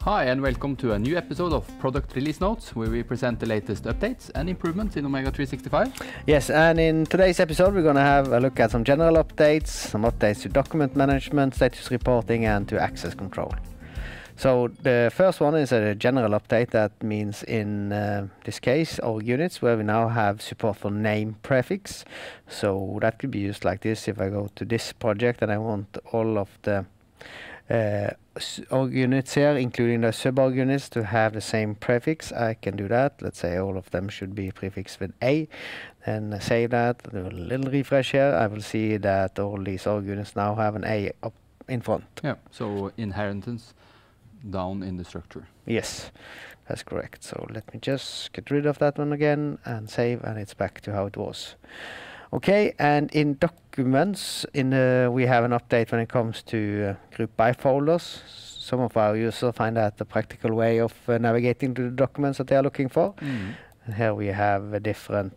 Hi and welcome to a new episode of Product Release Notes, where we present the latest updates and improvements in Omega 365. Yes, and in today's episode we're going to have a look at some general updates, some updates to document management, status reporting and to access control. So the first one is a general update. That means in this case org units, where we now have support for name prefix. So that could be used like this. If I go to this project and I want all of the org units here, including the sub-org units, to have the same prefix, I can do that. Let's say all of them should be prefixed with A. Then save that, do a little refresh here. I will see that all these org units now have an A up in front. Yeah, so inheritance down in the structure. Yes, that's correct. So let me just get rid of that one again and save, and it's back to how it was. Okay, and in documents, we have an update when it comes to group by folders. Some of our users find that a practical way of navigating to the documents that they are looking for. Mm. And here we have different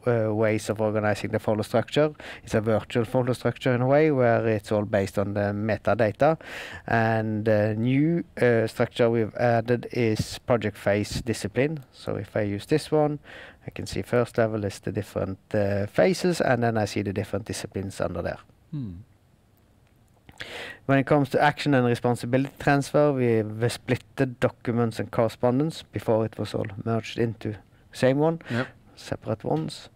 ways of organizing the folder structure. It's a virtual folder structure in a way, where it's all based on the metadata. And the new structure we've added is project phase discipline. So if I use this one, I can see first level is the different phases, and then I see the different disciplines under there. Hmm. When it comes to action and responsibility transfer, we've split the documents and correspondence. Before it was all merged into the same one. Yep. Separate ones.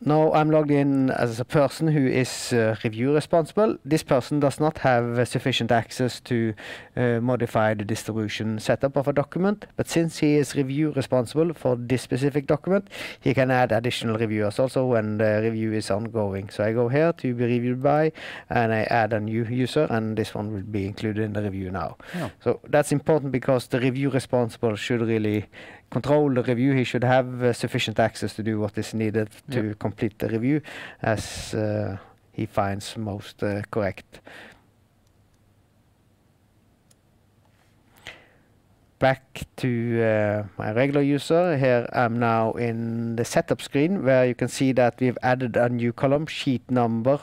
Now I'm logged in as a person who is review responsible. This person does not have sufficient access to modify the distribution setup of a document, but since he is review responsible for this specific document, he can add additional reviewers also when the review is ongoing. So I go here to be reviewed by, and I add a new user, and this one will be included in the review now. Yeah. So that's important because the review responsible should really control the review. He should have sufficient access to do what is needed to complete the review as he finds most correct. Back to my regular user. Here I'm now in the setup screen, where you can see that we've added a new column, sheet number,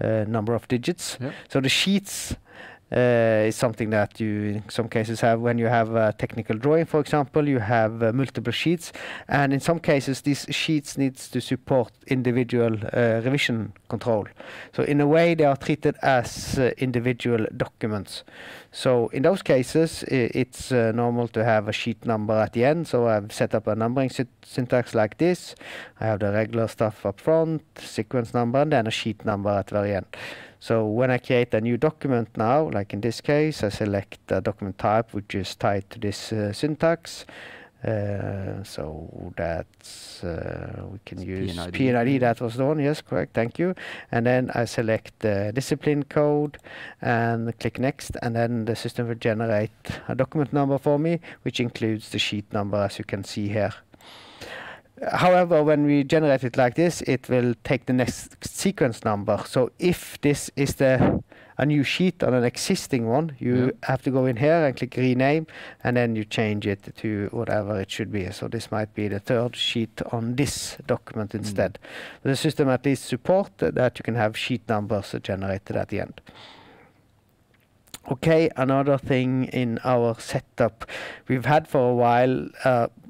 number of digits. Yep. So the sheets is something that you in some cases have when you have a technical drawing, for example. You have multiple sheets, and in some cases these sheets needs to support individual revision control. So in a way they are treated as individual documents. So in those cases it's normal to have a sheet number at the end. So I've set up a numbering syntax like this. I have the regular stuff up front, sequence number, and then a sheet number at the very end. So when I create a new document now, like in this case, I select a document type which is tied to this syntax. So that's, we can use PNID, that was the one, yes, correct, thank you. And then I select the discipline code and click next, and then the system will generate a document number for me, which includes the sheet number, as you can see here. However, when we generate it like this, it will take the next sequence number. So if this is a new sheet on an existing one, you have to go in here and click rename, and then you change it to whatever it should be. So this might be the third sheet on this document instead. But the system at least supports that you can have sheet numbers generated at the end. Okay, another thing in our setup, we've had for a while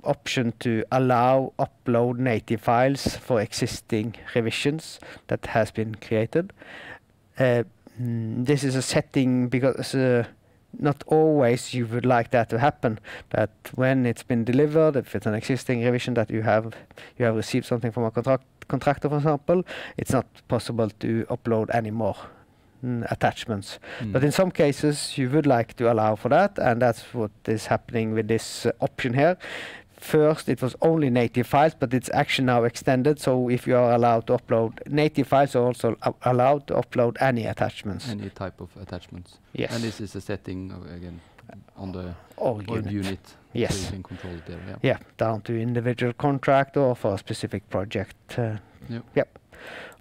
option to allow upload native files for existing revisions that has been created. This is a setting because not always you would like that to happen, that when it's been delivered, if it's an existing revision that you have received something from a contractor, for example, it's not possible to upload any more attachments. But in some cases you would like to allow for that, and that's what is happening with this option here. First it was only native files, but it's actually now extended, so if you are allowed to upload native files, you're also allowed to upload any attachments. Any type of attachments. Yes. And this is a setting again on the org unit. Yes. So you can control it there. Yeah, down to individual contract or for a specific project. Yep.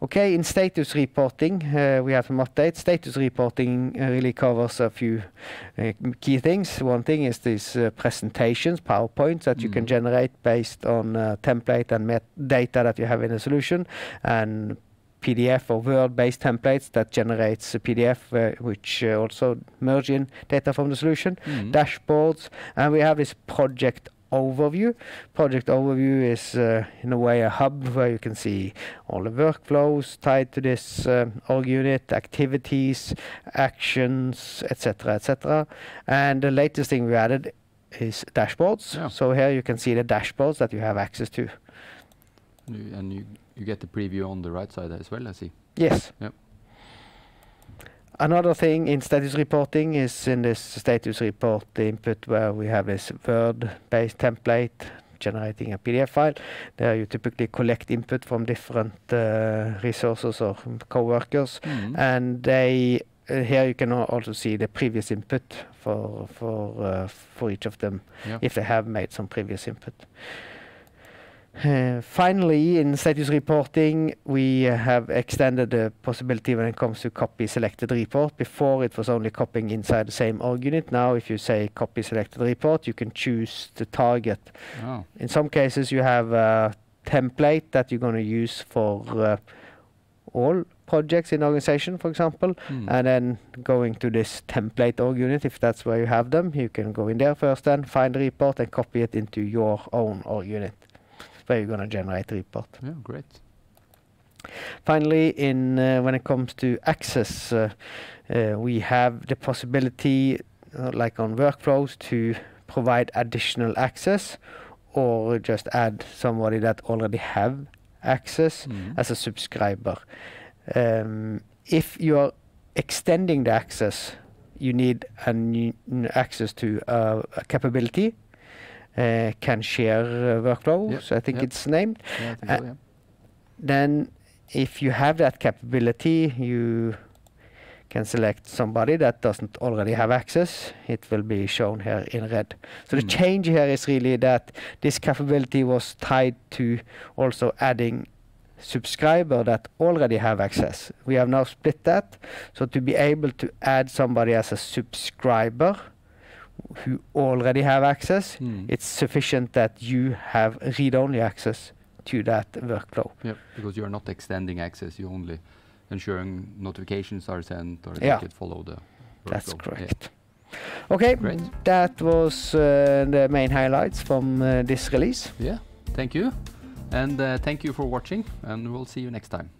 Okay, in status reporting, we have some updates. Status reporting really covers a few key things. One thing is these presentations, PowerPoints that you can generate based on template and data that you have in the solution. And PDF or Word-based templates that generates a PDF, which also merge in data from the solution, dashboards, and we have this project overview. Project overview is in a way a hub where you can see all the workflows tied to this org unit, activities, actions, etc., etc. And the latest thing we added is dashboards. Yeah. So here you can see the dashboards that you have access to. And you get the preview on the right side as well, I see. Yes. Yep. Another thing in status reporting is in this status report input where we have this Word-based template generating a PDF file. There you typically collect input from different resources or co-workers, and they here you can also see the previous input for each of them, if they have made some previous input. Finally, in status reporting, we have extended the possibility when it comes to copy selected report. Before, it was only copying inside the same org unit. Now, if you say copy selected report, you can choose the target. Oh. In some cases, you have a template that you're going to use for all projects in the organization, for example, and then going to this template org unit, if that's where you have them, you can go in there first, then find the report and copy it into your own org unit, where you're going to generate the report. Yeah, great. Finally, when it comes to access, we have the possibility, like on workflows, to provide additional access or just add somebody that already have access as a subscriber. If you are extending the access, you need access to a capability. Can share workflow, so I think it's named. Yeah, I think so, yeah. Then if you have that capability, you can select somebody that doesn't already have access. It will be shown here in red. So the change here is really that this capability was tied to also adding subscriber that already have access. We have now split that, so to be able to add somebody as a subscriber who already have access, it's sufficient that you have read-only access to that workflow. Yeah, because you're not extending access, you're only ensuring notifications are sent or they could follow the workflow. That's correct. Yeah. Okay, great. That was the main highlights from this release. Yeah, thank you. And thank you for watching, and we'll see you next time.